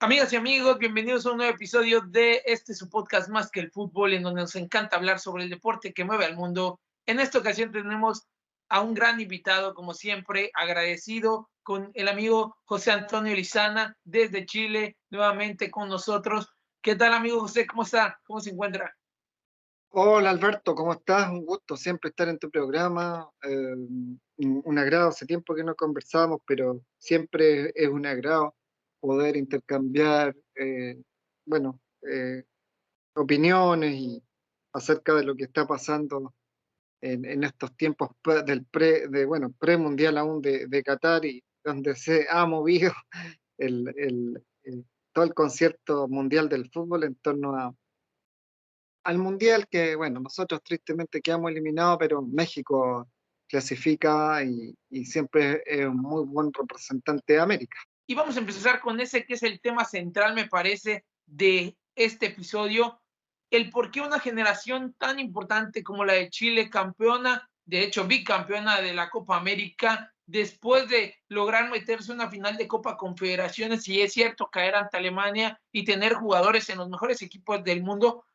Amigas y amigos, bienvenidos a un nuevo episodio de su podcast Más que el Fútbol, en donde nos encanta hablar sobre el deporte que mueve al mundo. En esta ocasión tenemos a un gran invitado, como siempre, agradecido con el amigo José Antonio Lizana desde Chile, nuevamente con nosotros. ¿Qué tal, amigo José? ¿Cómo está? ¿Cómo se encuentra? Hola Alberto, ¿cómo estás? Un gusto siempre estar en tu programa. Un agrado, hace tiempo que no conversamos, pero siempre es un agrado poder intercambiar, bueno, opiniones y acerca de lo que está pasando en estos tiempos premundial aún de Qatar y donde se ha movido todo el concierto mundial del fútbol en torno al Mundial, que bueno, nosotros tristemente quedamos eliminados, pero México clasifica y siempre es un muy buen representante de América. Y vamos a empezar con ese que es el tema central, me parece, de este episodio, el por qué una generación tan importante como la de Chile, campeona, de hecho bicampeona de la Copa América, después de lograr meterse en una final de Copa Confederaciones, y es cierto, caer ante Alemania y tener jugadores en los mejores equipos del mundo,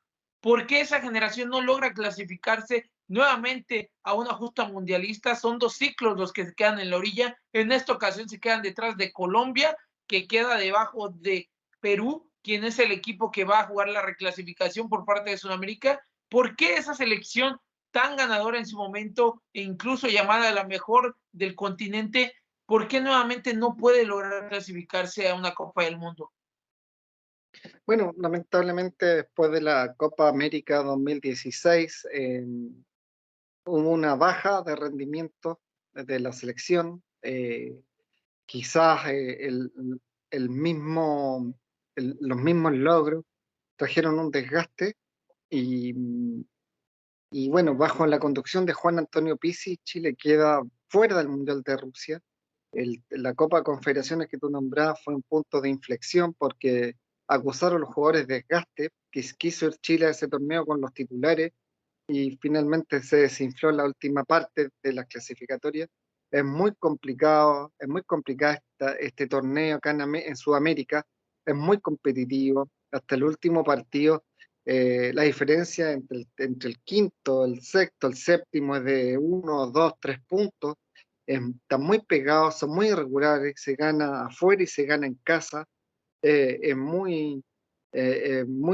¿por qué esa generación no logra clasificarse nuevamente a una justa mundialista? Son dos ciclos los que se quedan en la orilla. En esta ocasión se quedan detrás de Colombia, que queda debajo de Perú, quien es el equipo que va a jugar la reclasificación por parte de Sudamérica. ¿Por qué esa selección tan ganadora en su momento e incluso llamada la mejor del continente, por qué nuevamente no puede lograr clasificarse a una Copa del Mundo? Bueno, lamentablemente después de la Copa América 2016 hubo una baja de rendimiento de la selección. Quizás el mismo, los mismos logros trajeron un desgaste y, y bueno, bajo la conducción de Juan Antonio Pizzi, Chile queda fuera del Mundial de Rusia. La Copa Confederaciones que tú nombrabas fue un punto de inflexión porque acusaron a los jugadores de desgaste, que quiso ir Chile a ese torneo con los titulares y finalmente se desinfló la última parte de las clasificatorias. Es muy complicado este torneo acá en Sudamérica, es muy competitivo, hasta el último partido. La diferencia entre el quinto, el sexto, el séptimo es de 1, 2, 3 puntos. Están muy pegados, son muy irregulares, se gana afuera y se gana en casa. Es muy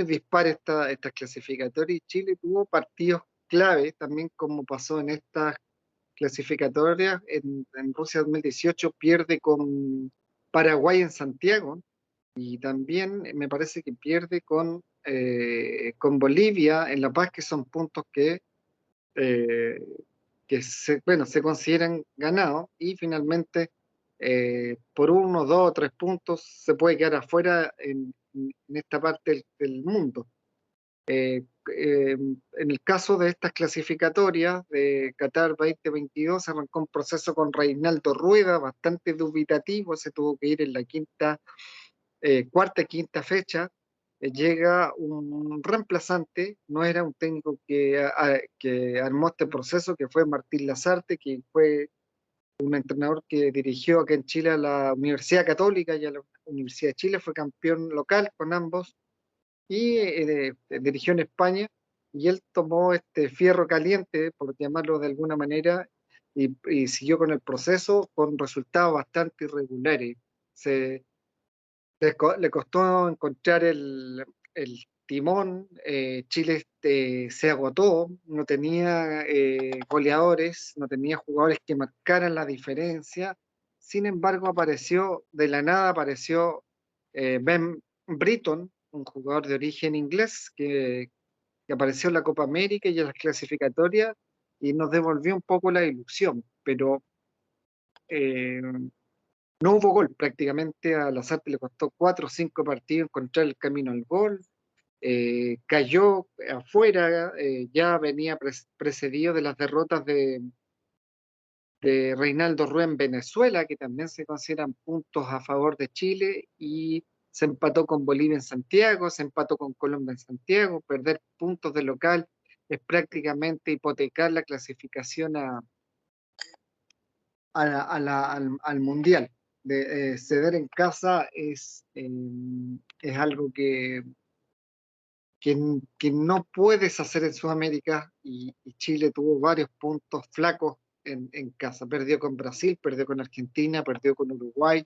dispar estas clasificatorias y Chile tuvo partidos clave, también como pasó en estas clasificatorias. En Rusia 2018 pierde con Paraguay en Santiago y también me parece que pierde con Bolivia en La Paz, que son puntos eh, bueno, se consideran ganados y finalmente por 1, 2, 3 puntos se puede quedar afuera en esta parte del mundo. En el caso de estas clasificatorias de Qatar 2022 se arrancó un proceso con Reinaldo Rueda bastante dubitativo, se tuvo que ir en la cuarta y quinta fecha. Llega un reemplazante, no era un técnico que armó este proceso, que fue Martín Lazarte, que fue un entrenador que dirigió acá en Chile a la Universidad Católica y a la Universidad de Chile, fue campeón local con ambos y dirigió en España, y él tomó este fierro caliente, por llamarlo de alguna manera, y siguió con el proceso con resultados bastante irregulares. Le costó encontrar el timón. Chile se agotó, no tenía goleadores, no tenía jugadores que marcaran la diferencia. Sin embargo, de la nada apareció Ben Britton, un jugador de origen inglés que apareció en la Copa América y en las clasificatorias y nos devolvió un poco la ilusión, pero eh, no hubo gol. Prácticamente a Lazarte le costó 4 o 5 partidos encontrar el camino al gol. Cayó afuera, ya venía precedido de las derrotas de Reinaldo Rueda en Venezuela, que también se consideran puntos a favor de Chile, y se empató con Bolivia en Santiago, se empató con Colombia en Santiago. Perder puntos de local es prácticamente hipotecar la clasificación al Mundial. ceder en casa es algo que no puedes hacer en Sudamérica y Chile tuvo varios puntos flacos en casa. Perdió con Brasil, perdió con Argentina, perdió con Uruguay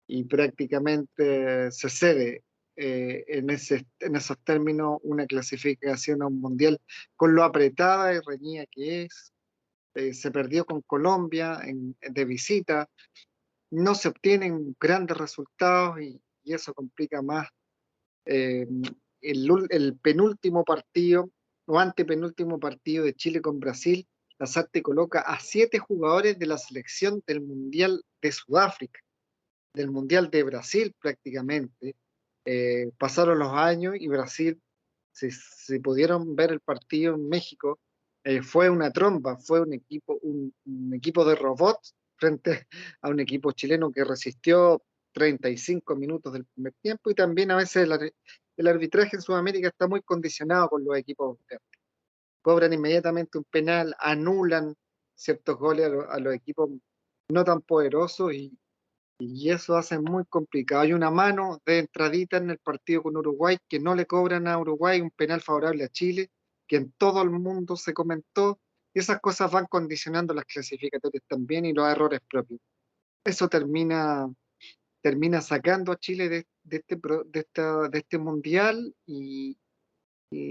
y prácticamente se cede en esos términos una clasificación a un mundial con lo apretada y reñida que es. Se perdió con Colombia de visita, no se obtienen grandes resultados y eso complica más eh, el penúltimo partido o antepenúltimo partido de Chile con Brasil. Lasarte coloca a 7 jugadores de la selección del Mundial de Sudáfrica, del Mundial de Brasil prácticamente. Pasaron los años y Brasil, si pudieron ver el partido en México, fue una tromba, fue un equipo de robots frente a un equipo chileno que resistió 35 minutos del primer tiempo y también a veces el arbitraje en Sudamérica está muy condicionado con los equipos grandes. Cobran inmediatamente un penal, anulan ciertos goles a los equipos no tan poderosos y eso hace muy complicado. Hay una mano de entradita en el partido con Uruguay que no le cobran a Uruguay, un penal favorable a Chile, que en todo el mundo se comentó, y esas cosas van condicionando las clasificatorias también y los errores propios. Eso termina sacando a Chile de este mundial y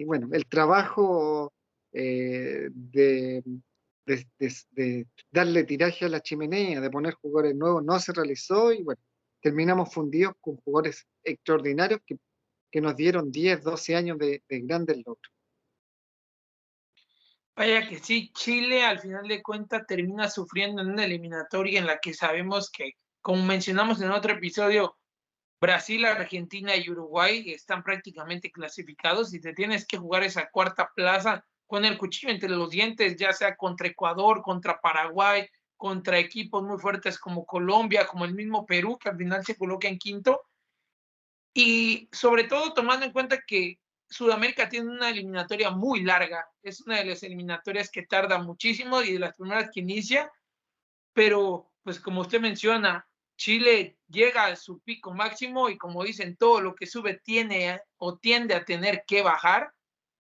bueno, el trabajo de darle tiraje a la chimenea, de poner jugadores nuevos, no se realizó y bueno, terminamos fundidos con jugadores extraordinarios que nos dieron 10, 12 años de grandes logros. Vaya que sí, Chile al final de cuentas termina sufriendo en una eliminatoria en la que sabemos que, como mencionamos en otro episodio, Brasil, Argentina y Uruguay están prácticamente clasificados y te tienes que jugar esa cuarta plaza con el cuchillo entre los dientes, ya sea contra Ecuador, contra Paraguay, contra equipos muy fuertes como Colombia, como el mismo Perú, que al final se coloca en quinto. Y sobre todo tomando en cuenta que Sudamérica tiene una eliminatoria muy larga, es una de las eliminatorias que tarda muchísimo y de las primeras que inicia, pero pues como usted menciona, Chile llega a su pico máximo y como dicen, todo lo que sube tiene o tiende a tener que bajar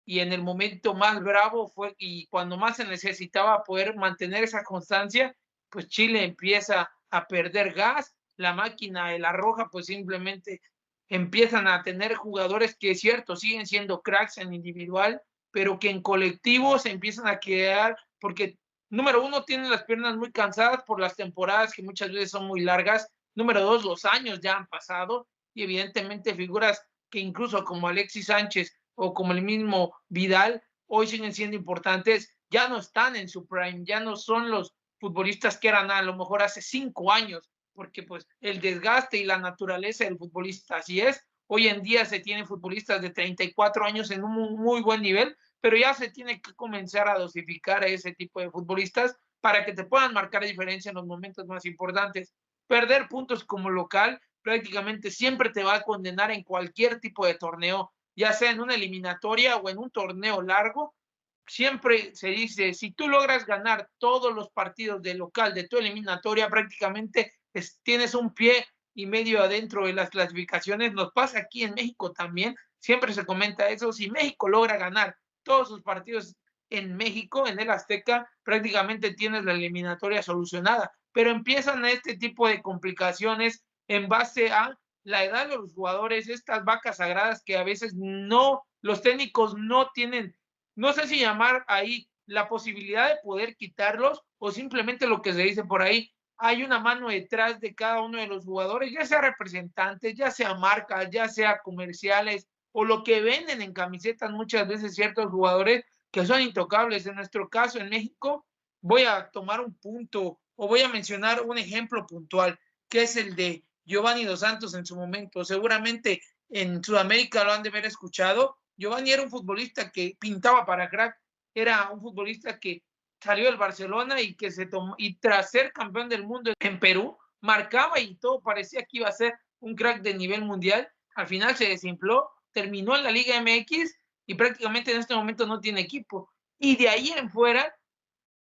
y en el momento más bravo fue y cuando más se necesitaba poder mantener esa constancia, pues Chile empieza a perder gas, la máquina de la Roja pues simplemente empiezan a tener jugadores que es cierto, siguen siendo cracks en individual, pero que en colectivo se empiezan a quedar porque número uno, tienen las piernas muy cansadas por las temporadas que muchas veces son muy largas. Número dos, los años ya han pasado y evidentemente figuras que incluso como Alexis Sánchez o como el mismo Vidal hoy siguen siendo importantes, ya no están en su prime, ya no son los futbolistas que eran a lo mejor hace 5 años, porque pues el desgaste y la naturaleza del futbolista así es. Hoy en día se tienen futbolistas de 34 años en un muy buen nivel, pero ya se tiene que comenzar a dosificar a ese tipo de futbolistas para que te puedan marcar diferencia en los momentos más importantes. Perder puntos como local prácticamente siempre te va a condenar en cualquier tipo de torneo, ya sea en una eliminatoria o en un torneo largo. Siempre se dice, si tú logras ganar todos los partidos de local de tu eliminatoria, prácticamente tienes un pie y medio adentro de las clasificaciones. Nos pasa aquí en México también, siempre se comenta eso, si México logra ganar todos sus partidos en México, en el Azteca, prácticamente tienes la eliminatoria solucionada, pero empiezan este tipo de complicaciones en base a la edad de los jugadores, estas vacas sagradas que a veces no, los técnicos no tienen, no sé si llamar ahí la posibilidad de poder quitarlos o simplemente lo que se dice por ahí, hay una mano detrás de cada uno de los jugadores, ya sea representantes, ya sea marcas, ya sea comerciales, o lo que venden en camisetas muchas veces ciertos jugadores que son intocables. En nuestro caso en México, voy a tomar un punto o voy a mencionar un ejemplo puntual, que es el de Giovanni Dos Santos en su momento. Seguramente en Sudamérica lo han de haber escuchado. Giovanni era un futbolista que pintaba para crack, era un futbolista que salió del Barcelona y que se tomó, y tras ser campeón del mundo en Perú, marcaba y todo parecía que iba a ser un crack de nivel mundial. Al final se desinfló, terminó en la Liga MX y prácticamente en este momento no tiene equipo. Y de ahí en fuera,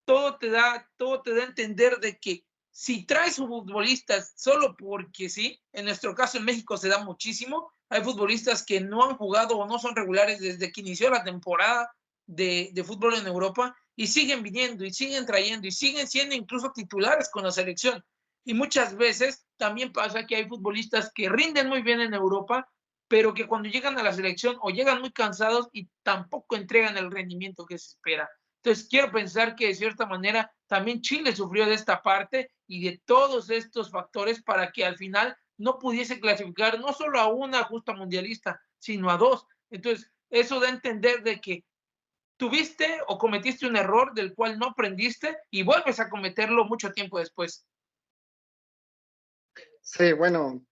todo te da a entender de que si traes futbolistas solo porque sí, en nuestro caso en México se da muchísimo, hay futbolistas que no han jugado o no son regulares desde que inició la temporada de fútbol en Europa y siguen viniendo y siguen trayendo y siguen siendo incluso titulares con la selección. Y muchas veces también pasa que hay futbolistas que rinden muy bien en Europa, pero que cuando llegan a la selección o llegan muy cansados y tampoco entregan el rendimiento que se espera. Entonces, quiero pensar que de cierta manera también Chile sufrió de esta parte y de todos estos factores para que al final no pudiese clasificar no solo a una justa mundialista, sino a dos. Entonces, eso da a entender de que tuviste o cometiste un error del cual no aprendiste y vuelves a cometerlo mucho tiempo después. Sí, bueno,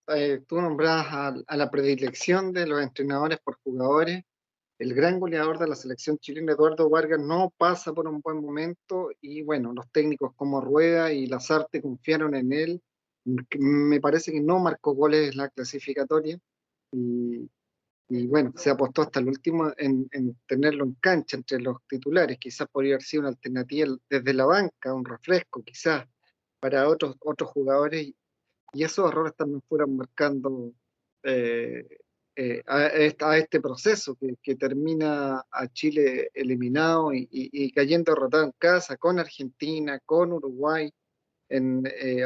tú nombras a la predilección de los entrenadores por jugadores. El gran goleador de la selección chilena, Eduardo Vargas, no pasa por un buen momento y bueno, los técnicos como Rueda y Lazarte confiaron en él. Me parece que no marcó goles en la clasificatoria y, y bueno, se apostó hasta el último en tenerlo en cancha entre los titulares. Quizás podría haber sido una alternativa desde la banca, un refresco quizás para otros jugadores y esos errores también fueron marcando eh, a este proceso que termina a Chile eliminado y cayendo derrotado en casa con Argentina, con Uruguay,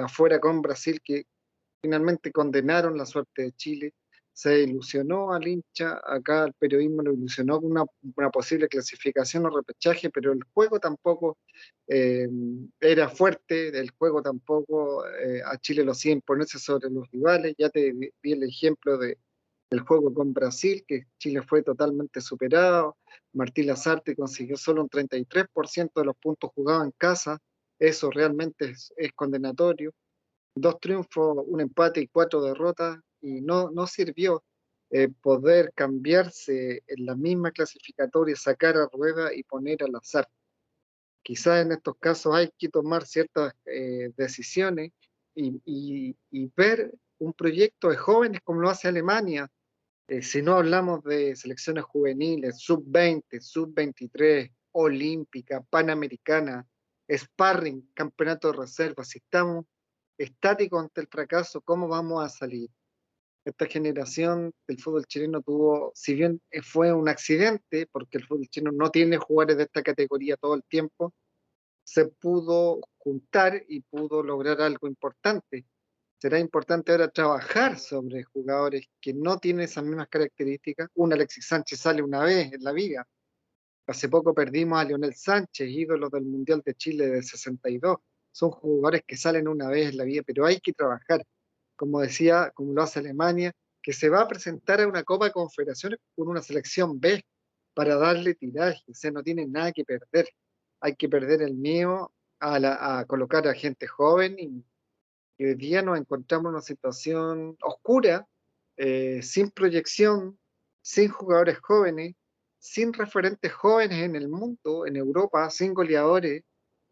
afuera con Brasil, que finalmente condenaron la suerte de Chile. Se ilusionó al hincha, acá el periodismo lo ilusionó con una posible clasificación o repechaje, pero el juego tampoco eh, era fuerte, el juego tampoco a Chile lo hacía imponerse sobre los rivales. Ya te di el ejemplo del juego con Brasil, que Chile fue totalmente superado. Martín Lazarte consiguió solo un 33% de los puntos jugados en casa, eso realmente es condenatorio. Dos triunfos, un empate y cuatro derrotas, y no sirvió poder cambiarse en la misma clasificatoria, sacar a Rueda y poner al azar. Quizás en estos casos hay que tomar ciertas decisiones y ver un proyecto de jóvenes como lo hace Alemania. Si no hablamos de selecciones juveniles, sub-20, sub-23, olímpica, panamericana, sparring, campeonato de reserva, si estamos estáticos ante el fracaso, ¿cómo vamos a salir? Esta generación del fútbol chileno tuvo, si bien fue un accidente, porque el fútbol chileno no tiene jugadores de esta categoría todo el tiempo, se pudo juntar y pudo lograr algo importante. Será importante ahora trabajar sobre jugadores que no tienen esas mismas características. Un Alexis Sánchez sale una vez en la vida. Hace poco perdimos a Lionel Sánchez, ídolo del Mundial de Chile de 62. Son jugadores que salen una vez en la vida, pero hay que trabajar. Como decía, como lo hace Alemania, que se va a presentar a una Copa de Confederaciones con una selección B para darle tiraje. O sea, no tienen nada que perder. Hay que perder el miedo a colocar a gente joven y hoy día nos encontramos en una situación oscura, sin proyección, sin jugadores jóvenes, sin referentes jóvenes en el mundo, en Europa, sin goleadores.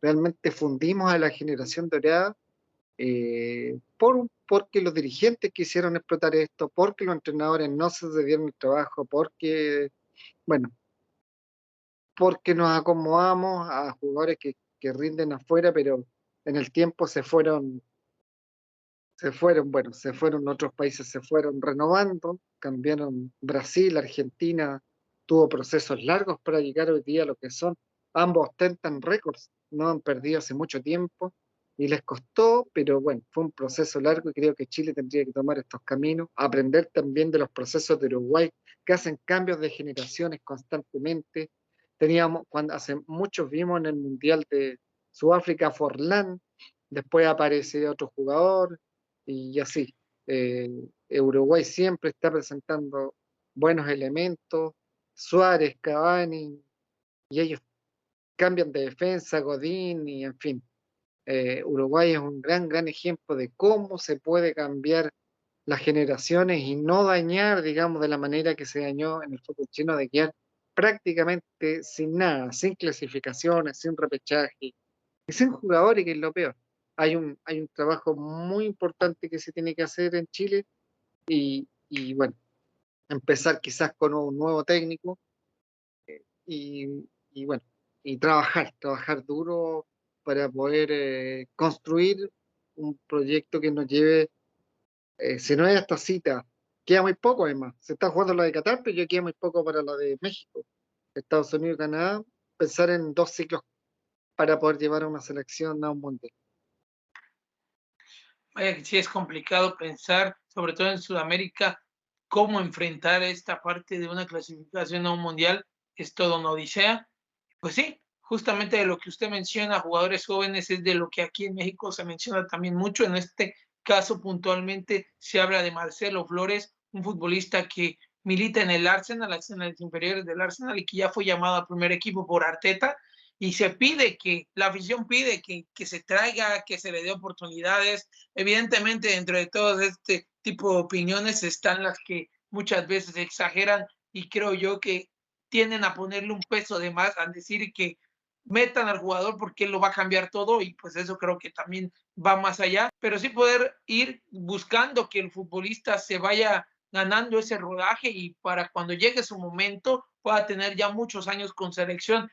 Realmente fundimos a la generación dorada porque los dirigentes quisieron explotar esto, porque los entrenadores no se dieron el trabajo, bueno, porque nos acomodamos a jugadores que rinden afuera, pero en el tiempo bueno, se fueron otros países, se fueron renovando, cambiaron Brasil, Argentina, tuvo procesos largos para llegar hoy día a lo que son. Ambos ostentan récords, no han perdido hace mucho tiempo y les costó, pero bueno, fue un proceso largo y creo que Chile tendría que tomar estos caminos, aprender también de los procesos de Uruguay, que hacen cambios de generaciones constantemente. Cuando hace muchos vimos en el Mundial de Sudáfrica Forlán, después aparece otro jugador, y así. Eh, Uruguay siempre está presentando buenos elementos, Suárez, Cavani, y ellos cambian de defensa, Godín, y en fin. Uruguay es un gran ejemplo de cómo se puede cambiar las generaciones y no dañar, digamos, de la manera que se dañó en el fútbol chino, de quedar prácticamente sin nada, sin clasificaciones, sin repechaje y sin jugadores, que es lo peor. Hay un trabajo muy importante que se tiene que hacer en Chile y bueno, empezar quizás con un nuevo técnico y bueno, y trabajar duro para poder construir. un proyecto que nos lleve, si no es esta cita, queda muy poco además. Se está jugando la de Qatar, pero ya queda muy poco para la de México, Estados Unidos y Canadá. Pensar en 2 ciclos para poder llevar a una selección a un mundial. Vaya que sí es complicado pensar, sobre todo en Sudamérica, cómo enfrentar esta parte de una clasificación a un mundial. Es todo una odisea. Pues sí, justamente de lo que usted menciona, jugadores jóvenes, es de lo que aquí en México se menciona también mucho. En este caso, puntualmente, se habla de Marcelo Flores, un futbolista que milita en el Arsenal, las inferiores del Arsenal, y que ya fue llamado al primer equipo por Arteta. Y se pide que, la afición pide que se traiga, que se le dé oportunidades. Evidentemente, dentro de todo este tipo de opiniones están las que muchas veces exageran, y creo yo que tienden a ponerle un peso de más, a decir que metan al jugador porque él lo va a cambiar todo, y pues eso creo que también va más allá, pero sí poder ir buscando que el futbolista se vaya ganando ese rodaje y para cuando llegue su momento pueda tener ya muchos años con selección.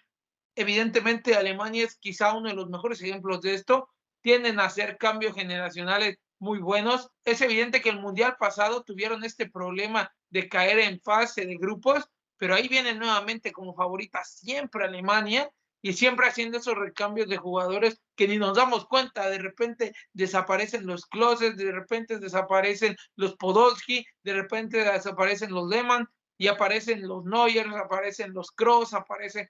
Evidentemente Alemania es quizá uno de los mejores ejemplos de esto, tienden a hacer cambios generacionales muy buenos. Es evidente que el mundial pasado tuvieron este problema de caer en fase de grupos, pero ahí viene nuevamente como favorita siempre Alemania y siempre haciendo esos recambios de jugadores que ni nos damos cuenta. De repente desaparecen los Klose, de repente desaparecen los Podolski, de repente desaparecen los Lehmann y aparecen los Neuer, aparecen los Kroos, aparecen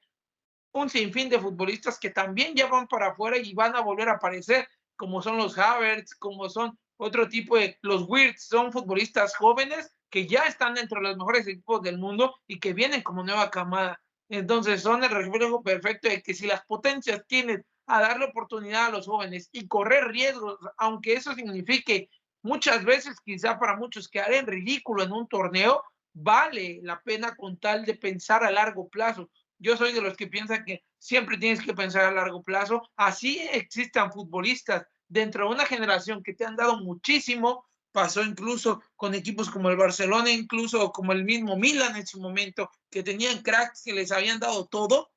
un sinfín de futbolistas que también ya van para afuera y van a volver a aparecer, como son los Havertz, como son otro tipo de los Wirtz, son futbolistas jóvenes que ya están dentro de los mejores equipos del mundo y que vienen como nueva camada. Entonces son el reflejo perfecto de que si las potencias tienen a darle oportunidad a los jóvenes y correr riesgos, aunque eso signifique muchas veces quizá para muchos quedar en ridículo en un torneo, vale la pena con tal de pensar a largo plazo. Yo soy de los que piensan que siempre tienes que pensar a largo plazo. Así existan futbolistas dentro de una generación que te han dado muchísimo. Pasó incluso con equipos como el Barcelona, incluso como el mismo Milan en su momento, que tenían cracks que les habían dado todo,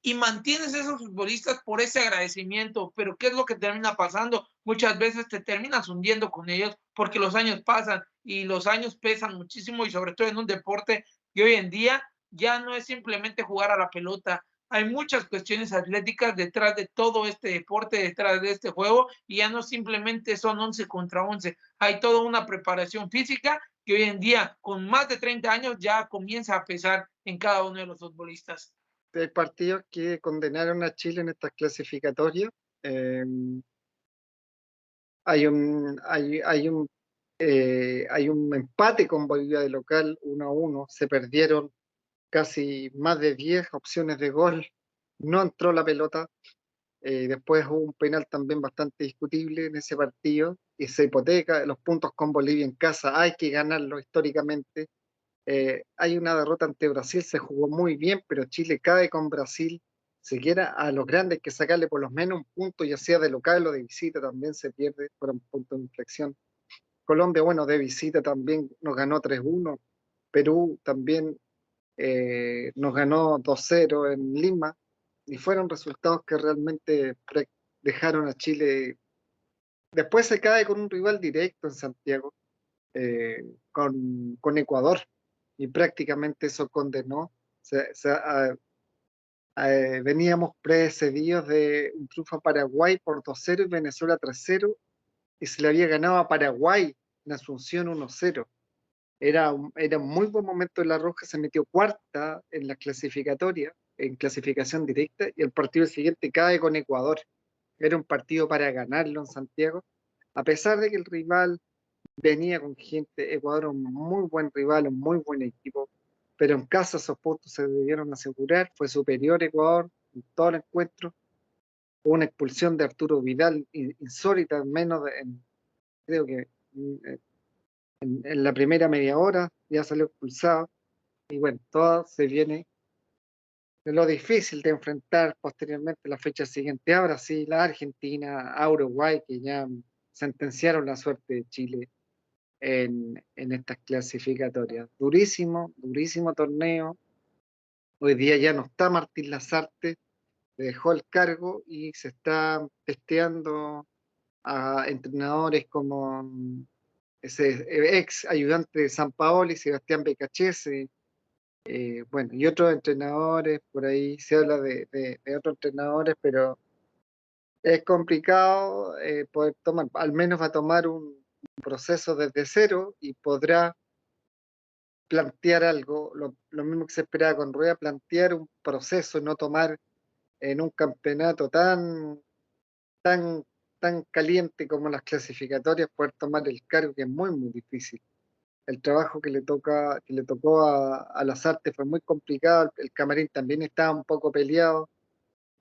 y mantienes esos futbolistas por ese agradecimiento. Pero ¿qué es lo que termina pasando? Muchas veces te terminas hundiendo con ellos porque los años pasan y los años pesan muchísimo, y sobre todo en un deporte que hoy en día ya no es simplemente jugar a la pelota. Hay muchas cuestiones atléticas detrás de todo este deporte, detrás de este juego, y ya no simplemente son 11 contra 11. Hay toda una preparación física que hoy en día, con más de 30 años, ya comienza a pesar en cada uno de los futbolistas. Hay partidos que condenaron a Chile en estas clasificatorias. Eh, hay un empate con Bolivia de local 1-1. Se perdieron casi más de 10 opciones de gol. No entró la pelota. Después hubo un penal también bastante discutible en ese partido y se hipoteca los puntos con Bolivia en casa. Hay que ganarlo históricamente. Hay una derrota ante Brasil, se jugó muy bien, pero Chile cae con Brasil. Si quiera a los grandes hay que sacarle por lo menos un punto, ya sea de local o de visita, también se pierde por un punto de inflexión. Colombia, bueno, de visita también nos ganó 3-1. Perú también nos ganó 2-0 en Lima, y fueron resultados que realmente dejaron a Chile. Después se cae con un rival directo en Santiago, con Ecuador, y prácticamente eso condenó. Veníamos precedidos de un triunfo a Paraguay por 2-0 y Venezuela 3-0, y se le había ganado a Paraguay en Asunción 1-0. Era un muy buen momento de La Roja, se metió cuarta en la clasificatoria, en clasificación directa, y el partido siguiente cae con Ecuador. Era un partido para ganarlo en Santiago, a pesar de que el rival venía con gente. Ecuador un muy buen rival, un muy buen equipo, pero en casa esos puntos se debieron asegurar. Fue superior Ecuador en todo el encuentro. Hubo una expulsión de Arturo Vidal insólita, creo que en la primera media hora ya salió expulsado. Y bueno, todo se viene de lo difícil de enfrentar posteriormente la fecha siguiente a Brasil, a Argentina, a Uruguay, que ya sentenciaron la suerte de Chile en estas clasificatorias. Durísimo, durísimo torneo. Hoy día ya no está Martín Lazarte, dejó el cargo y se está testeando a entrenadores como ese ex ayudante de San Paoli, Sebastián Becachese, bueno, y otros entrenadores, por ahí se habla de otros entrenadores, pero es complicado poder tomar, al menos va a tomar un proceso desde cero y podrá plantear algo, lo mismo que se esperaba con Rueda, plantear un proceso, no tomar en un campeonato tan, tan caliente como las clasificatorias, poder tomar el cargo, que es muy, muy difícil. El trabajo que le tocó a las artes fue muy complicado, el camarín también estaba un poco peleado,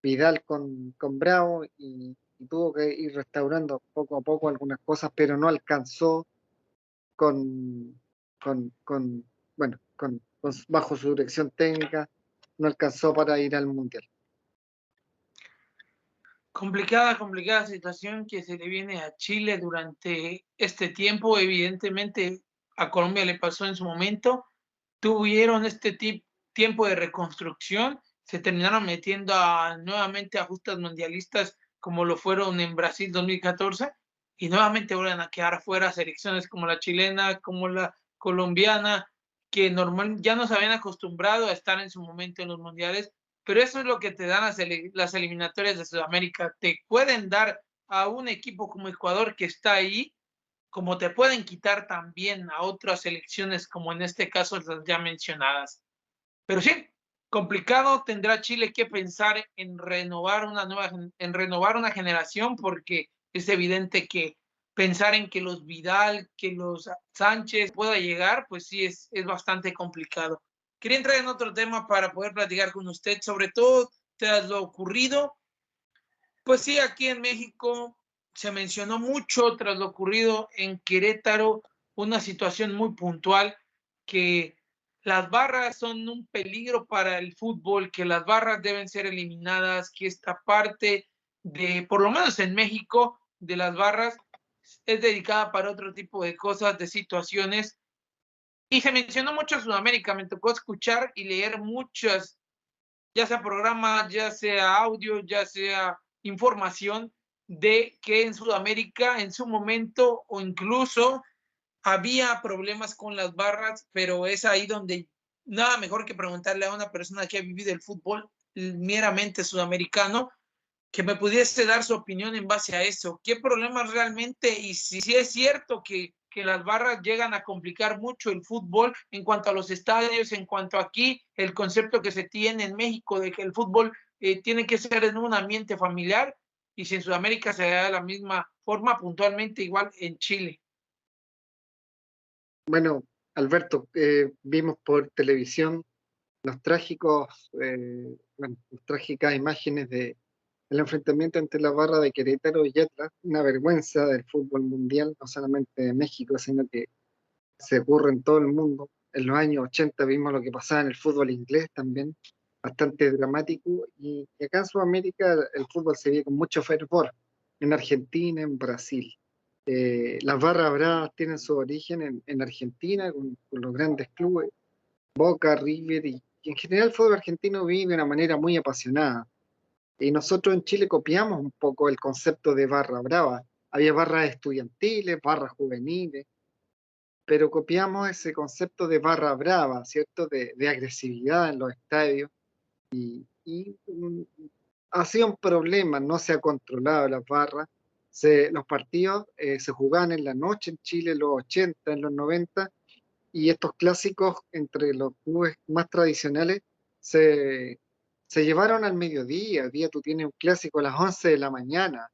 Vidal con Bravo, y tuvo que ir restaurando poco a poco algunas cosas, pero no alcanzó con, con bueno, bajo su dirección técnica, no alcanzó para ir al Mundial. Complicada situación que se le viene a Chile durante este tiempo. Evidentemente, a Colombia le pasó en su momento. Tuvieron este tiempo de reconstrucción, se terminaron metiendo nuevamente a justas mundialistas como lo fueron en Brasil 2014 y nuevamente vuelven a quedar fuera selecciones como la chilena, como la colombiana, que normal ya nos habían acostumbrado a estar en su momento en los mundiales, pero eso es lo que te dan las eliminatorias de Sudamérica. Te pueden dar a un equipo como Ecuador que está ahí, como te pueden quitar también a otras selecciones, como en este caso las ya mencionadas. Pero sí, complicado, tendrá Chile que pensar en renovar una generación, porque es evidente que pensar en que los Vidal, que los Sánchez pueda llegar, pues sí es bastante complicado. Quería entrar en otro tema para poder platicar con usted, sobre todo tras lo ocurrido. Pues sí, aquí en México se mencionó mucho tras lo ocurrido en Querétaro, una situación muy puntual, que las barras son un peligro para el fútbol, que las barras deben ser eliminadas, que esta parte de, por lo menos en México, de las barras es dedicada para otro tipo de cosas, de situaciones. Y se mencionó mucho a Sudamérica, me tocó escuchar y leer muchas, ya sea programas, ya sea audio, ya sea información de que en Sudamérica en su momento o incluso había problemas con las barras, pero es ahí donde nada mejor que preguntarle a una persona que ha vivido el fútbol meramente sudamericano, que me pudiese dar su opinión en base a eso. ¿Qué problemas realmente? Y si es cierto que las barras llegan a complicar mucho el fútbol en cuanto a los estadios, en cuanto a aquí, el concepto que se tiene en México de que el fútbol tiene que ser en un ambiente familiar, y si en Sudamérica se da de la misma forma, puntualmente igual en Chile. Bueno, Alberto, vimos por televisión los trágicos, bueno, las trágicas imágenes del enfrentamiento entre la Barra de Querétaro y Atlas, una vergüenza del fútbol mundial, no solamente de México, sino que se ocurre en todo el mundo. En los años 80 vimos lo que pasaba en el fútbol inglés también, bastante dramático, y acá en Sudamérica el fútbol se vive con mucho fervor, en Argentina, en Brasil. Las barras bravas tienen su origen en Argentina, con los grandes clubes, Boca, River, y en general el fútbol argentino vive de una manera muy apasionada. Y nosotros en Chile copiamos un poco el concepto de barra brava. Había barras estudiantiles, barras juveniles, pero copiamos ese concepto de barra brava, ¿cierto? De agresividad en los estadios. Y ha sido un problema, no se ha controlado las barras. Los partidos se jugaban en la noche en Chile en los 80, en los 90, y estos clásicos entre los clubes más tradicionales se, se llevaron al mediodía. Hoy día tú tienes un clásico a las 11 de la mañana.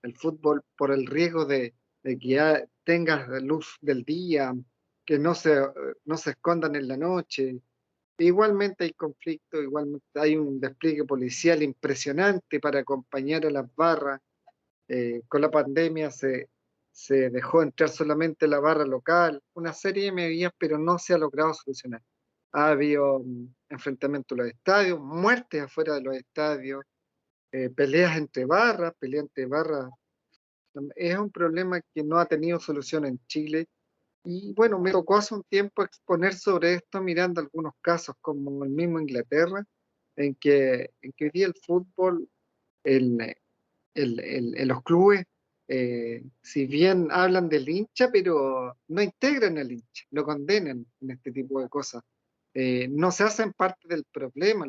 El fútbol, por el riesgo de que ya tengas luz del día, que no se escondan en la noche. Igualmente hay conflicto, igualmente hay un despliegue policial impresionante para acompañar a las barras. Con la pandemia se dejó entrar solamente la barra local, una serie de medidas, pero no se ha logrado solucionar. Ha habido enfrentamientos en los estadios, muertes afuera de los estadios, peleas entre barras. Es un problema que no ha tenido solución en Chile. Y bueno, me tocó hace un tiempo exponer sobre esto mirando algunos casos como el mismo Inglaterra, en que hoy día el fútbol, el, en los clubes si bien hablan del hincha, pero no integran al hincha, lo condenan en este tipo de cosas. No se hacen parte del problema,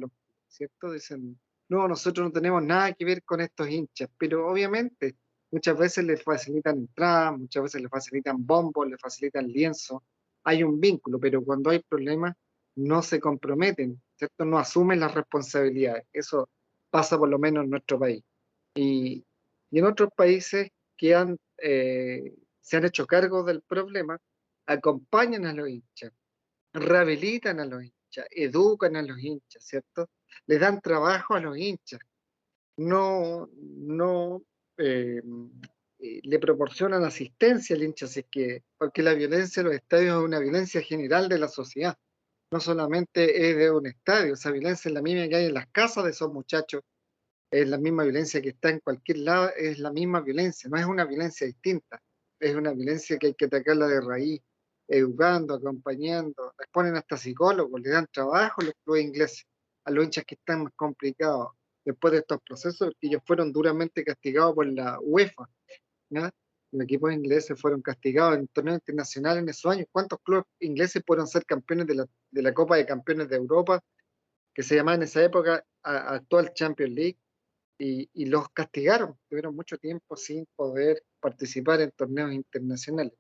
¿cierto? Dicen, no, nosotros no tenemos nada que ver con estos hinchas, pero obviamente muchas veces les facilitan entradas, muchas veces les facilitan bombos, les facilitan lienzo, hay un vínculo, pero cuando hay problemas no se comprometen, ¿cierto? No asumen las responsabilidades. Eso pasa por lo menos en nuestro país. Y, y en otros países que se han hecho cargo del problema, acompañan a los hinchas, rehabilitan a los hinchas, educan a los hinchas, ¿cierto? Les dan trabajo a los hinchas, no le proporcionan asistencia al hincha, así que, porque la violencia en los estadios es una violencia general de la sociedad, no solamente es de un estadio, esa violencia es la misma que hay en las casas de esos muchachos, es la misma violencia que está en cualquier lado, es la misma violencia, no es una violencia distinta, es una violencia que hay que atacarla de raíz, educando, acompañando, les ponen hasta psicólogos, le dan trabajo a los clubes ingleses, a los hinchas que están más complicados después de estos procesos, que ellos fueron duramente castigados por la UEFA, ¿ya? Los equipos ingleses fueron castigados en torneos internacionales en esos años. ¿Cuántos clubes ingleses fueron ser campeones de la Copa de Campeones de Europa, que se llamaba en esa época actual Champions League? Y los castigaron, tuvieron mucho tiempo sin poder participar en torneos internacionales.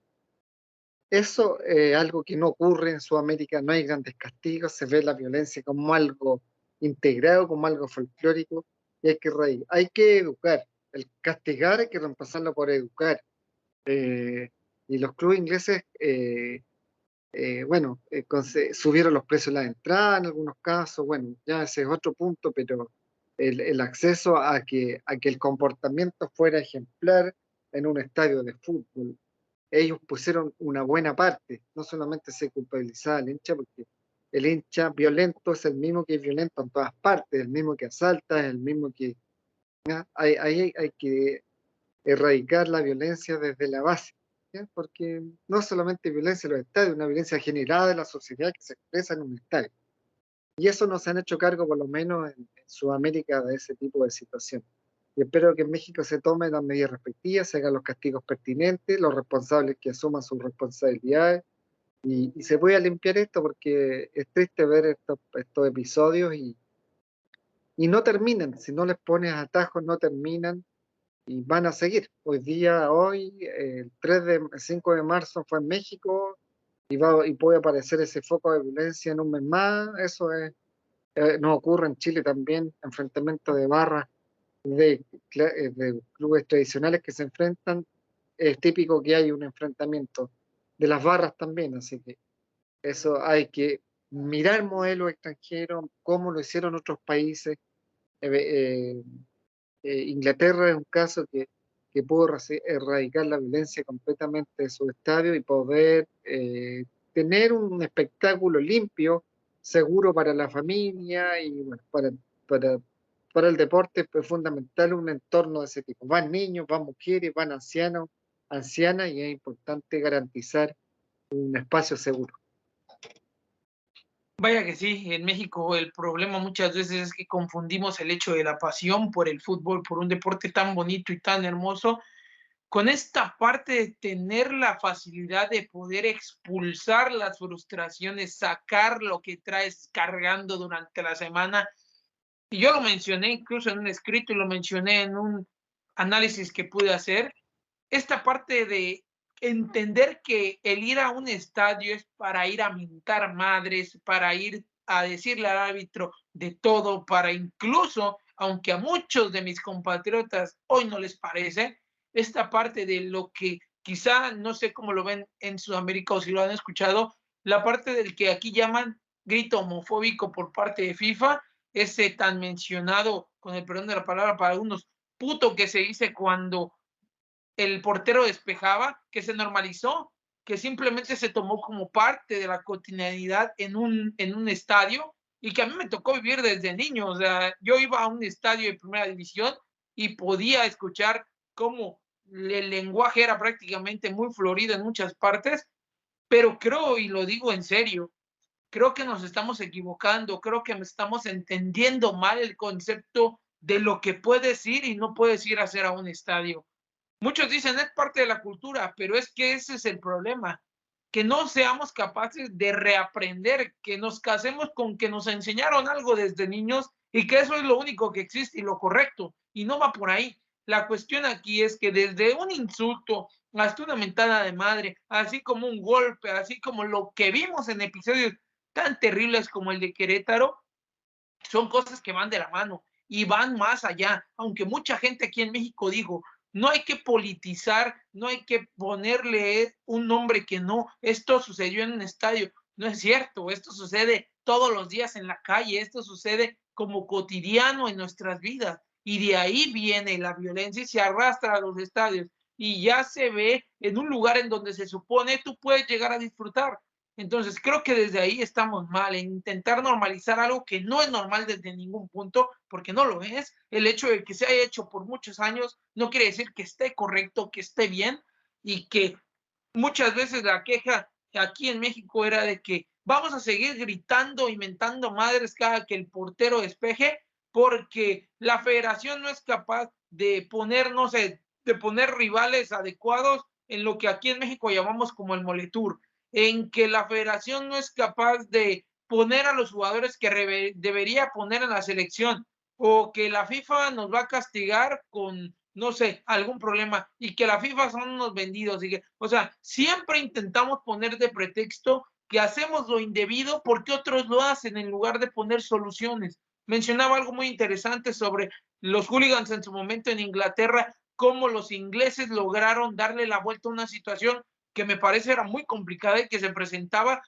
Eso es algo que no ocurre en Sudamérica, no hay grandes castigos, se ve la violencia como algo integrado, como algo folclórico, y hay que educar. El castigar hay que reemplazarlo por educar. Y los clubes ingleses, bueno, subieron los precios de la entrada en algunos casos, bueno, ya ese es otro punto, pero el acceso a que el comportamiento fuera ejemplar en un estadio de fútbol. Ellos pusieron una buena parte, no solamente se culpabilizaba al hincha, porque el hincha violento es el mismo que es violento en todas partes, el mismo que asalta, es el mismo que... ¿ya? Hay que erradicar la violencia desde la base, ¿ya? Porque no solamente violencia en los estadios, una violencia generada de la sociedad que se expresa en un estadio. Y eso no se han hecho cargo, por lo menos en Sudamérica, de ese tipo de situación. Y espero que en México se tomen las medidas respectivas, se hagan los castigos pertinentes, los responsables que asuman sus responsabilidades y se pueda limpiar esto, porque es triste ver estos episodios y no terminan. Si no les pones atajos, no terminan y van a seguir. Hoy, el 5 de marzo fue en México y puede aparecer ese foco de violencia en un mes más. Eso nos ocurre en Chile también, enfrentamientos de barras de clubes tradicionales que se enfrentan. Es típico que hay un enfrentamiento de las barras también, así que eso hay que mirar modelos extranjeros, cómo lo hicieron otros países. Eh, Inglaterra es un caso que pudo erradicar la violencia completamente de su estadio y poder tener un espectáculo limpio, seguro para la familia y bueno, para, para el deporte es fundamental un entorno de ese tipo. Van niños, van mujeres, van ancianos, ancianas y es importante garantizar un espacio seguro. Vaya que sí, en México el problema muchas veces es que confundimos el hecho de la pasión por el fútbol, por un deporte tan bonito y tan hermoso, con esta parte de tener la facilidad de poder expulsar las frustraciones, sacar lo que traes cargando durante la semana. Y yo lo mencioné incluso en un escrito y lo mencioné en un análisis que pude hacer, esta parte de entender que el ir a un estadio es para ir a mentar madres, para ir a decirle al árbitro de todo, para incluso, aunque a muchos de mis compatriotas hoy no les parece, esta parte de lo que quizá no sé cómo lo ven en Sudamérica o si lo han escuchado, la parte del que aquí llaman grito homofóbico por parte de FIFA, ese tan mencionado, con el perdón de la palabra para algunos, puto que se dice cuando el portero despejaba, que se normalizó, que simplemente se tomó como parte de la cotidianidad en un estadio y que a mí me tocó vivir desde niño. O sea, yo iba a un estadio de primera división y podía escuchar cómo el lenguaje era prácticamente muy florido en muchas partes, pero creo, y lo digo en serio, creo que nos estamos equivocando, creo que estamos entendiendo mal el concepto de lo que puedes ir y no puedes ir a hacer a un estadio. Muchos dicen es parte de la cultura, pero es que ese es el problema, que no seamos capaces de reaprender, que nos casemos con que nos enseñaron algo desde niños y que eso es lo único que existe y lo correcto, y no va por ahí. La cuestión aquí es que desde un insulto hasta una mentada de madre, así como un golpe, así como lo que vimos en episodios tan terribles como el de Querétaro, son cosas que van de la mano y van más allá, aunque mucha gente aquí en México dijo, no hay que politizar, no hay que ponerle un nombre que no, esto sucedió en un estadio, no es cierto, esto sucede todos los días en la calle, esto sucede como cotidiano en nuestras vidas y de ahí viene la violencia y se arrastra a los estadios y ya se ve en un lugar en donde se supone tú puedes llegar a disfrutar. Entonces, creo que desde ahí estamos mal, en intentar normalizar algo que no es normal desde ningún punto, porque no lo es. El hecho de que se haya hecho por muchos años no quiere decir que esté correcto, que esté bien, y que muchas veces la queja aquí en México era de que vamos a seguir gritando y mentando madres cada que el portero despeje, porque la federación no es capaz de poner, no sé, de poner rivales adecuados en lo que aquí en México llamamos como el moletour, en que la federación no es capaz de poner a los jugadores que debería poner en la selección, o que la FIFA nos va a castigar con, no sé, algún problema, y que la FIFA son unos vendidos, y que, o sea, siempre intentamos poner de pretexto que hacemos lo indebido porque otros lo hacen en lugar de poner soluciones. Mencionaba algo muy interesante sobre los hooligans en su momento en Inglaterra, cómo los ingleses lograron darle la vuelta a una situación que me parece era muy complicada y que se presentaba,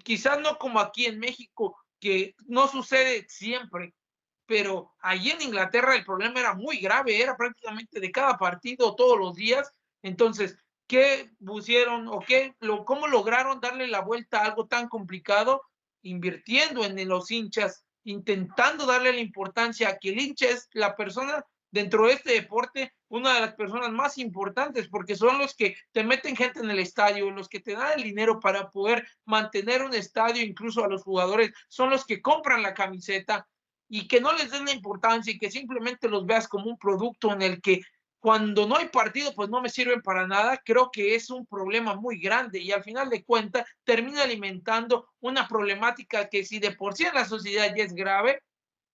quizás no como aquí en México, que no sucede siempre, pero allí en Inglaterra el problema era muy grave, era prácticamente de cada partido todos los días. Entonces, ¿qué pusieron o cómo lograron darle la vuelta a algo tan complicado? Invirtiendo en los hinchas, intentando darle la importancia a que el hincha es la persona dentro de este deporte, una de las personas más importantes, porque son los que te meten gente en el estadio, los que te dan el dinero para poder mantener un estadio, incluso a los jugadores, son los que compran la camiseta, y que no les den la importancia y que simplemente los veas como un producto en el que cuando no hay partido pues no me sirven para nada, creo que es un problema muy grande y al final de cuentas termina alimentando una problemática que si de por sí en la sociedad ya es grave,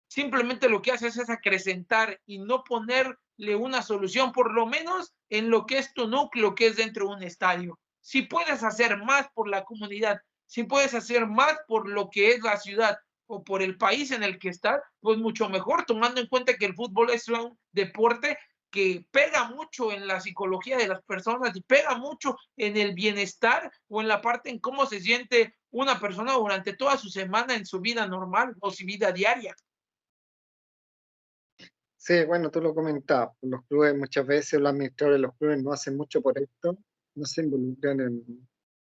simplemente lo que hace es acrecentar y no ponerle una solución, por lo menos en lo que es tu núcleo, que es dentro de un estadio. Si puedes hacer más por la comunidad, si puedes hacer más por lo que es la ciudad o por el país en el que estás, pues mucho mejor, tomando en cuenta que el fútbol es un deporte que pega mucho en la psicología de las personas y pega mucho en el bienestar o en la parte en cómo se siente una persona durante toda su semana en su vida normal o su vida diaria. Sí, bueno, tú lo comentabas, los clubes muchas veces, los administradores de los clubes no hacen mucho por esto, no se involucran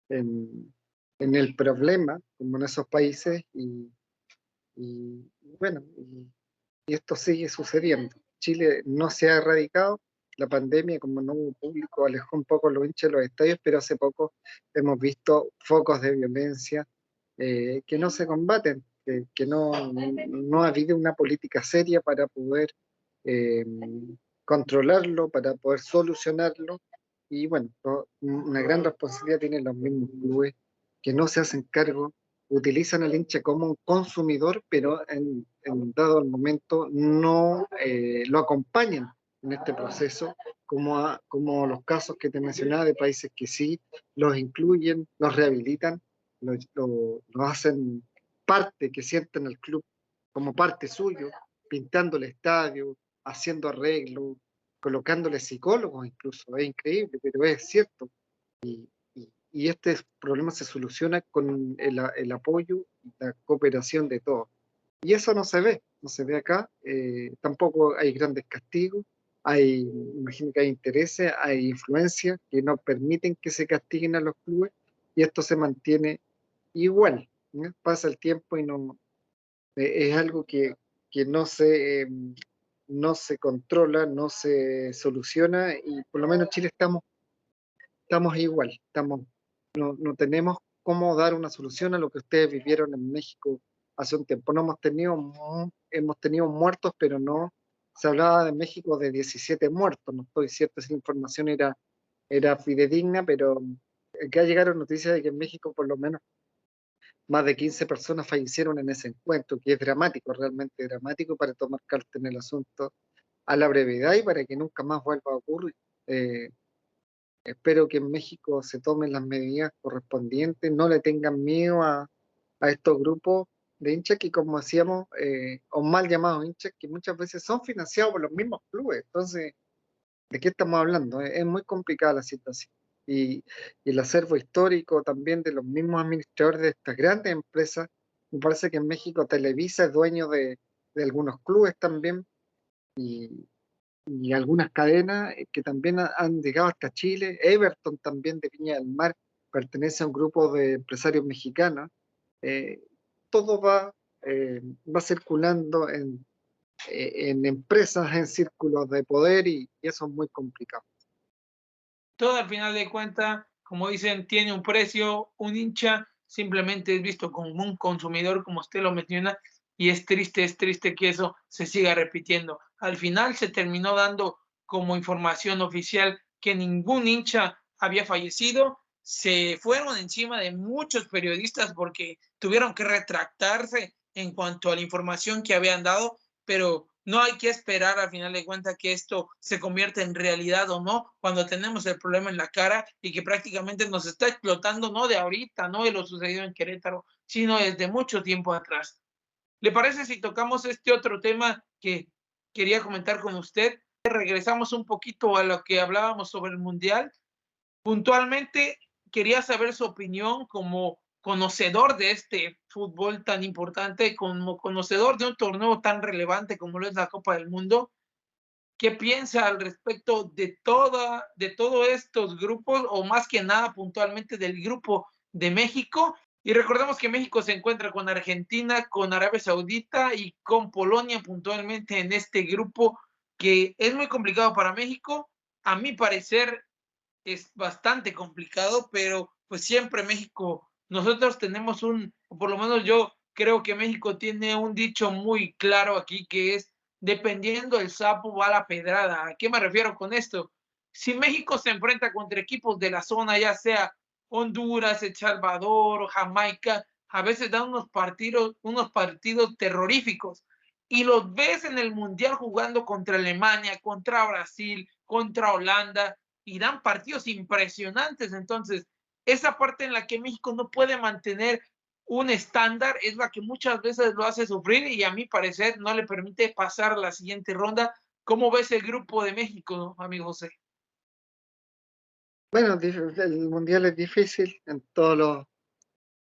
en, en el problema, como en esos países, bueno, y esto sigue sucediendo. Chile no se ha erradicado, la pandemia, como no hubo público, alejó un poco a los hinchas de los estadios, pero hace poco hemos visto focos de violencia que no se combaten, que no ha habido una política seria para poder eh, controlarlo, para poder solucionarlo. Y bueno, una gran responsabilidad tienen los mismos clubes que no se hacen cargo, utilizan al hincha como un consumidor, pero en dado el momento no lo acompañan en este proceso, como los casos que te mencionaba de países que sí los incluyen, los rehabilitan, lo hacen parte, que sienten el club como parte suyo, pintando el estadio, haciendo arreglos, colocándole psicólogos incluso. Es increíble, pero es cierto. Y este problema se soluciona con el apoyo y la cooperación de todos. Y eso no se ve acá. Tampoco hay grandes castigos, imagino que hay intereses, hay influencias que no permiten que se castiguen a los clubes y esto se mantiene igual. ¿No? Pasa el tiempo y no es algo que no se controla, no se soluciona y por lo menos Chile estamos igual, no tenemos cómo dar una solución a lo que ustedes vivieron en México hace un tiempo. No hemos tenido, hemos tenido muertos, pero no se hablaba de México de 17 muertos, no estoy cierto si la información era fidedigna, pero acá llegaron noticias de que en México por lo menos más de 15 personas fallecieron en ese encuentro, que es dramático, realmente dramático para tomar carta en el asunto a la brevedad y para que nunca más vuelva a ocurrir. Eh, Espero que en México se tomen las medidas correspondientes, no le tengan miedo a estos grupos de hinchas que, como decíamos, o mal llamados hinchas, que muchas veces son financiados por los mismos clubes. Entonces, ¿de qué estamos hablando? Es muy complicada la situación. Y, y el acervo histórico también de los mismos administradores de estas grandes empresas, me parece que en México Televisa es dueño de algunos clubes también, y algunas cadenas que también han llegado hasta Chile. Everton también de Viña del Mar pertenece a un grupo de empresarios mexicanos. Eh, Todo va circulando en empresas, en círculos de poder y eso es muy complicado. Todo al final de cuentas, como dicen, tiene un precio, un hincha simplemente es visto como un consumidor, como usted lo menciona, y es triste que eso se siga repitiendo. Al final se terminó dando como información oficial que ningún hincha había fallecido. Se fueron encima de muchos periodistas porque tuvieron que retractarse en cuanto a la información que habían dado, pero no hay que esperar al final de cuentas que esto se convierta en realidad o no cuando tenemos el problema en la cara y que prácticamente nos está explotando no de ahorita, no de lo sucedido en Querétaro, sino desde mucho tiempo atrás. ¿Le parece si tocamos este otro tema que quería comentar con usted? Regresamos un poquito a lo que hablábamos sobre el Mundial. Puntualmente, quería saber su opinión como conocedor de este fútbol tan importante, como conocedor de un torneo tan relevante como lo es la Copa del Mundo. ¿Qué piensa al respecto de todos estos grupos, o más que nada puntualmente del grupo de México? Y recordemos que México se encuentra con Argentina, con Arabia Saudita y con Polonia puntualmente en este grupo que es muy complicado para México. A mi parecer, es bastante complicado, pero pues siempre México, nosotros tenemos o por lo menos yo creo que México tiene un dicho muy claro aquí que es, dependiendo del sapo va la pedrada. ¿A qué me refiero con esto? Si México se enfrenta contra equipos de la zona, ya sea Honduras, El Salvador o Jamaica, a veces dan unos partidos terroríficos. Y los ves en el Mundial jugando contra Alemania, contra Brasil, contra Holanda, y dan partidos impresionantes. Entonces, esa parte en la que México no puede mantener un estándar es la que muchas veces lo hace sufrir y a mi parecer no le permite pasar a la siguiente ronda. ¿Cómo ves el grupo de México, amigo José? Bueno, el mundial es difícil,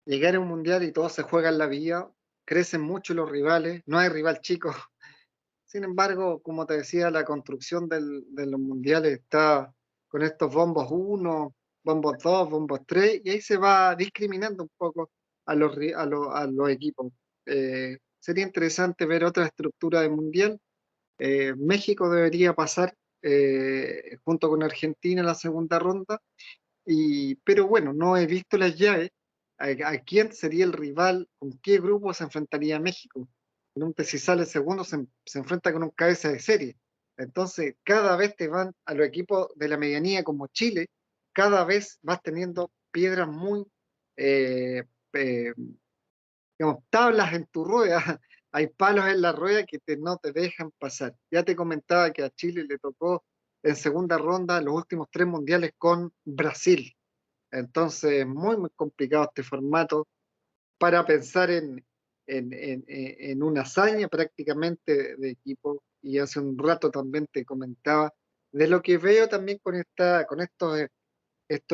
llegar a un mundial y todo se juega en la vida, crecen mucho los rivales, no hay rival chico. Sin embargo, como te decía, la construcción de los mundiales está con estos bombos uno, bombos 2, bombos 3, y ahí se va discriminando un poco a los equipos. Sería interesante ver otra estructura de mundial. México debería pasar junto con Argentina en la segunda ronda, pero bueno, no he visto las llaves. A quién sería el rival? ¿Con qué grupo se enfrentaría México? Si sale segundo, se enfrenta con un cabeza de serie. Entonces, cada vez te van a los equipos de la medianía como Chile, cada vez vas teniendo piedras muy, eh, eh, digamos, tablas en tu rueda. Hay palos en la rueda que no te dejan pasar. Ya te comentaba que a Chile le tocó en segunda ronda los últimos tres mundiales con Brasil. Entonces, muy complicado este formato para pensar en una hazaña prácticamente de equipo. Y hace un rato también te comentaba de lo que veo también con estos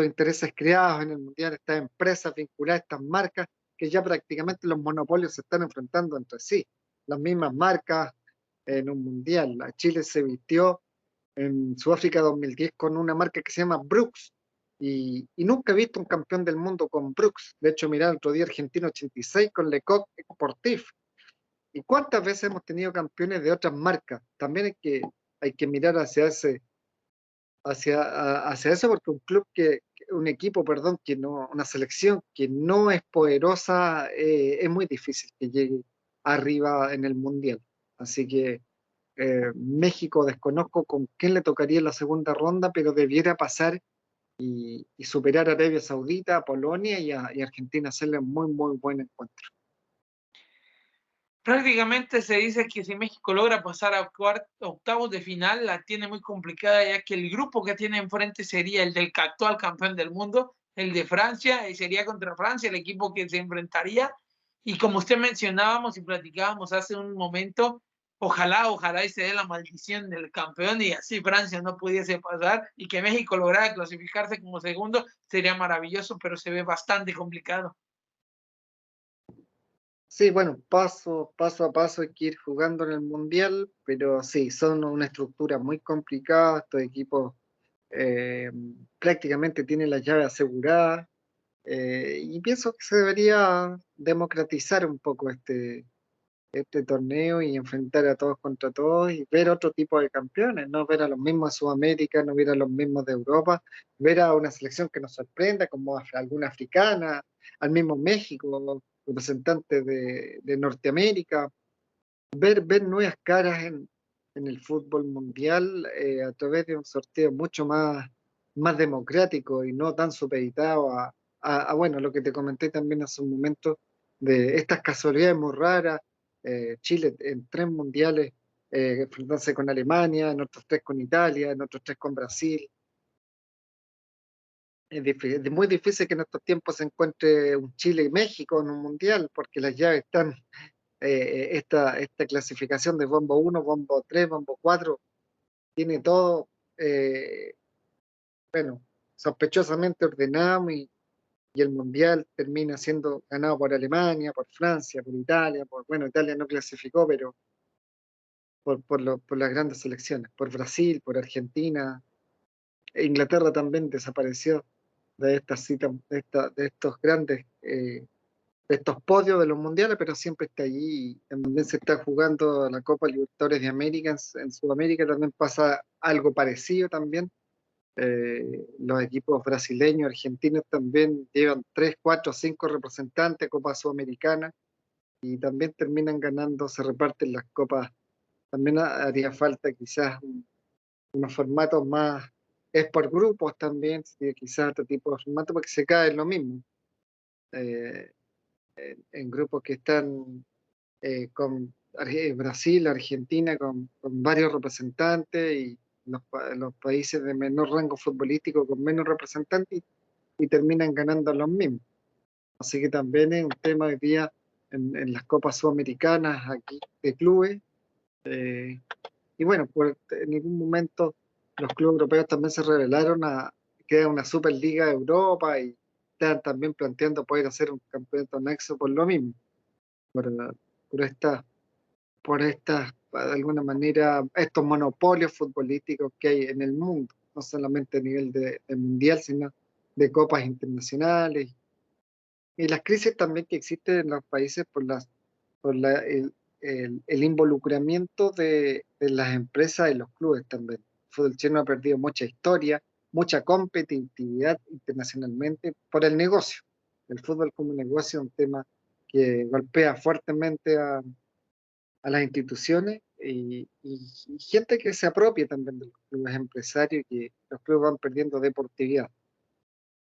intereses creados en el Mundial, estas empresas vinculadas a estas marcas, que ya prácticamente los monopolios se están enfrentando entre sí. Las mismas marcas en un Mundial. Chile se vistió en Sudáfrica 2010 con una marca que se llama Brooks. Y nunca he visto un campeón del mundo con Brooks. De hecho, mirá, el otro día Argentina 86 con Lecoq Sportif. ¿Y cuántas veces hemos tenido campeones de otras marcas? También hay que mirar hacia eso, porque un equipo, perdón, una selección que no es poderosa, es muy difícil que llegue arriba en el mundial. Así que México desconozco con quién le tocaría en la segunda ronda, pero debiera pasar y superar a Arabia Saudita, a Polonia y Argentina, hacerle un muy, muy buen encuentro. Prácticamente se dice que si México logra pasar a octavos de final, la tiene muy complicada, ya que el grupo que tiene enfrente sería el del actual campeón del mundo, el de Francia, y sería contra Francia el equipo que se enfrentaría. Y como usted mencionábamos y platicábamos hace un momento, ojalá y se dé la maldición del campeón y así Francia no pudiese pasar y que México lograra clasificarse como segundo, sería maravilloso, pero se ve bastante complicado. Sí, bueno, paso a paso hay que ir jugando en el Mundial, pero sí, son una estructura muy complicada, estos equipos eh, prácticamente tienen la llave asegurada, y pienso que se debería democratizar un poco este torneo y enfrentar a todos contra todos y ver otro tipo de campeones, no ver a los mismos de Sudamérica, no ver a los mismos de Europa, ver a una selección que nos sorprenda, como alguna africana, al mismo México, representantes de Norteamérica, ver nuevas caras en el fútbol mundial a través de un sorteo mucho más democrático y no tan supeditado bueno, lo que te comenté también hace un momento, de estas casualidades muy raras. Chile en 3 mundiales, enfrentándose con Alemania, en otros 3 con Italia, en otros 3 con Brasil. Es muy difícil que en estos tiempos se encuentre un Chile y México en un mundial, porque las llaves están, esta clasificación de bombo 1, bombo 3, bombo 4, tiene todo, eh, bueno, sospechosamente ordenado y el mundial termina siendo ganado por Alemania, por Francia, por Italia, bueno, Italia no clasificó, pero por las grandes selecciones, por Brasil, por Argentina. Inglaterra también desapareció de estas citas, de estos grandes, de estos podios de los mundiales, pero siempre está allí. También se está jugando la Copa Libertadores de América, en Sudamérica también pasa algo parecido también. Los equipos brasileños, argentinos también llevan 3, 4, 5 representantes a Copa Sudamericana y también terminan ganando, se reparten las copas. También haría falta quizás unos formatos más, es por grupos también, sí, quizás otro tipo de formato, porque se cae en lo mismo. Eh, en grupos que están con Brasil, Argentina, con varios representantes y los países de menor rango futbolístico con menos representantes y terminan ganando los mismos. Así que también es un tema hoy día en las copas sudamericanas aquí de clubes. eh, y bueno, en ningún momento los clubes europeos también se revelaron a crear una Superliga de Europa y están también planteando poder hacer un campeonato anexo por lo mismo, por, por esta de alguna manera, estos monopolios futbolísticos que hay en el mundo, no solamente a nivel de mundial, sino de copas internacionales, y las crisis también que existen en los países por el involucramiento de las empresas y los clubes también. El fútbol chileno ha perdido mucha historia, mucha competitividad internacionalmente por el negocio. El fútbol como negocio es un tema que golpea fuertemente a las instituciones y gente que se apropia también de los clubes empresarios y que los clubes van perdiendo deportividad.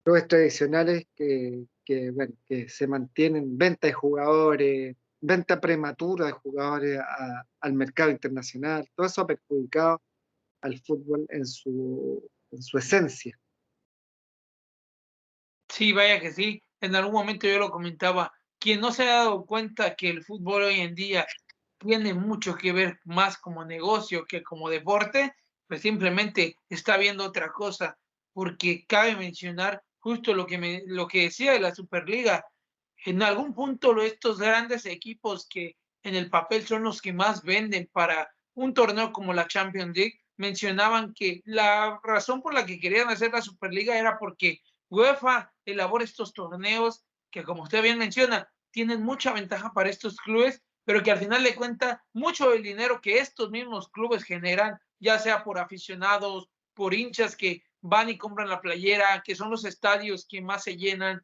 Clubes tradicionales bueno, que se mantienen, venta de jugadores, venta prematura de jugadores al mercado internacional, todo eso ha perjudicado al fútbol en su esencia. Sí, vaya que sí. En algún momento yo lo comentaba. Quien no se ha dado cuenta que el fútbol hoy en día tiene mucho que ver más como negocio que como deporte, pues simplemente está viendo otra cosa, porque cabe mencionar justo lo que decía de la Superliga. En algún punto estos grandes equipos que en el papel son los que más venden para un torneo como la Champions League, mencionaban que la razón por la que querían hacer la Superliga era porque UEFA elabora estos torneos que, como usted bien menciona, tienen mucha ventaja para estos clubes, pero que al final de cuentas, mucho del dinero que estos mismos clubes generan, ya sea por aficionados, por hinchas que van y compran la playera, que son los estadios que más se llenan,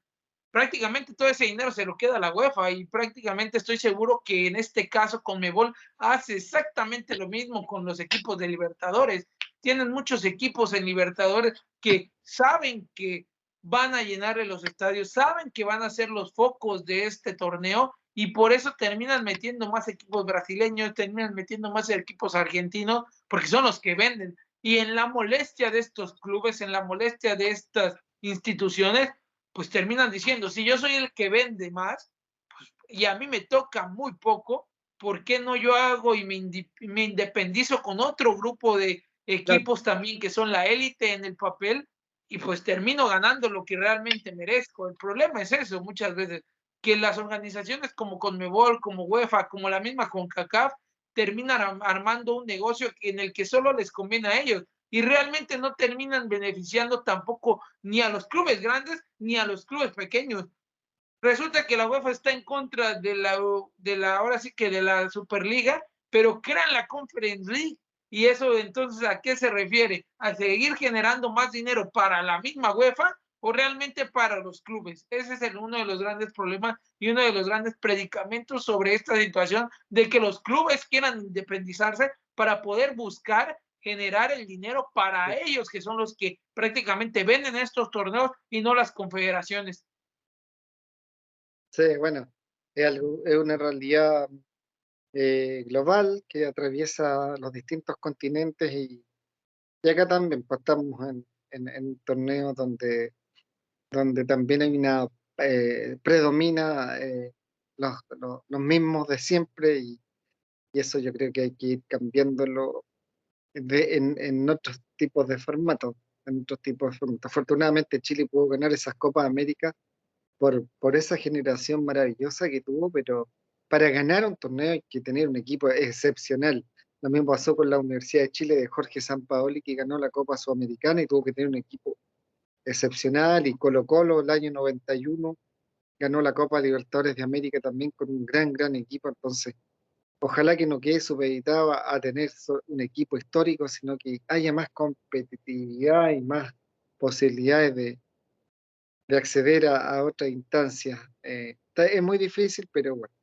prácticamente todo ese dinero se lo queda la UEFA y prácticamente estoy seguro que en este caso Conmebol hace exactamente lo mismo con los equipos de Libertadores. Tienen muchos equipos en Libertadores que saben que van a llenarle los estadios, saben que van a ser los focos de este torneo y por eso terminan metiendo más equipos brasileños, terminan metiendo más equipos argentinos, porque son los que venden. Y en la molestia de estos clubes, en la molestia de estas instituciones, pues terminan diciendo, si yo soy el que vende más pues, y a mí me toca muy poco, ¿por qué no yo hago y me independizo con otro grupo de Claro, equipos también que son la élite en el papel y pues termino ganando lo que realmente merezco? El problema es eso muchas veces, que las organizaciones como Conmebol, como UEFA, como la misma CONCACAF, terminan armando un negocio en el que solo les conviene a ellos y realmente no terminan beneficiando tampoco ni a los clubes grandes ni a los clubes pequeños. Resulta que la UEFA está en contra ahora sí que de la Superliga, pero crean la Conference League. Y eso entonces, ¿a qué se refiere? ¿A seguir generando más dinero para la misma UEFA o realmente para los clubes? Ese es uno de los grandes problemas y uno de los grandes predicamentos sobre esta situación de que los clubes quieran independizarse para poder buscar generar el dinero para ellos, que son los que prácticamente venden estos torneos y no las confederaciones. sí, bueno, es una realidad global que atraviesa los distintos continentes y acá también pues, estamos en torneos donde también hay una predomina los mismos de siempre y eso yo creo que hay que ir cambiándolo en otros tipos de formatos, en otros tipos de formatos. Afortunadamente Chile pudo ganar esas Copas América por esa generación maravillosa que tuvo, pero para ganar un torneo hay que tener un equipo excepcional. Lo mismo pasó con la Universidad de Chile de Jorge Sampaoli, que ganó la Copa Sudamericana y tuvo que tener un equipo excepcional, y Colo Colo el año 91 ganó la Copa Libertadores de América también con un gran equipo. Entonces ojalá que no quede supeditado a tener un equipo histórico, sino que haya más competitividad y más posibilidades de acceder a otras instancias. Es muy difícil, pero bueno,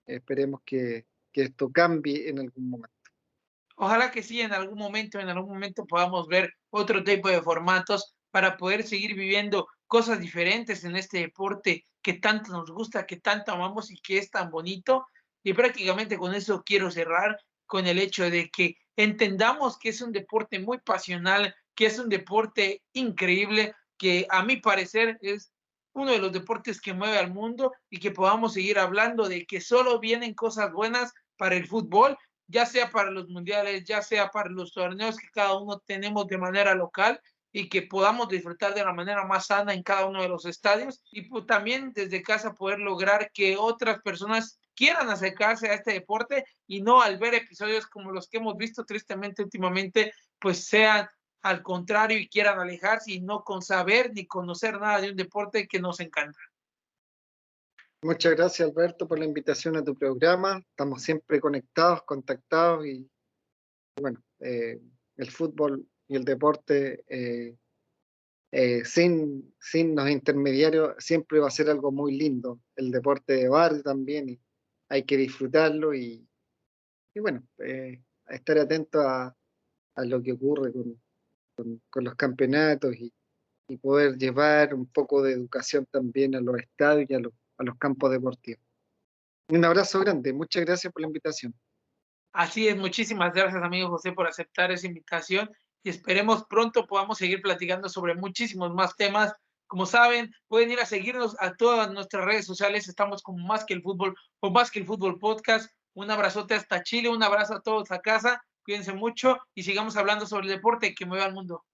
esperemos que esto cambie en algún momento. Ojalá que sí, en algún momento podamos ver otro tipo de formatos para poder seguir viviendo cosas diferentes en este deporte que tanto nos gusta, que tanto amamos y que es tan bonito. Y prácticamente con eso quiero cerrar con el hecho de que entendamos que es un deporte muy pasional, que es un deporte increíble, que a mi parecer es uno de los deportes que mueve al mundo y que podamos seguir hablando de que solo vienen cosas buenas para el fútbol, ya sea para los mundiales, ya sea para los torneos que cada uno tenemos de manera local y que podamos disfrutar de la manera más sana en cada uno de los estadios y pues, también desde casa poder lograr que otras personas quieran acercarse a este deporte y no al ver episodios como los que hemos visto tristemente últimamente, pues sean al contrario y quieran alejarse y no con saber ni conocer nada de un deporte que nos encanta. Muchas gracias, Alberto, por la invitación a tu programa. Estamos siempre conectados, contactados y bueno, el fútbol y el deporte sin los intermediarios siempre va a ser algo muy lindo. El deporte de barrio también, y hay que disfrutarlo y bueno, estar atento a lo que ocurre con los campeonatos y poder llevar un poco de educación también a los estadios y a los campos deportivos. Un abrazo grande, muchas gracias por la invitación. Así es, muchísimas gracias, amigo José, por aceptar esa invitación y esperemos pronto podamos seguir platicando sobre muchísimos más temas. Como saben, pueden ir a seguirnos a todas nuestras redes sociales. Estamos como Más que el Fútbol o Más que el Fútbol Podcast. Un abrazote hasta Chile, un abrazo a todos a casa. Cuídense mucho y sigamos hablando sobre el deporte que mueve al mundo.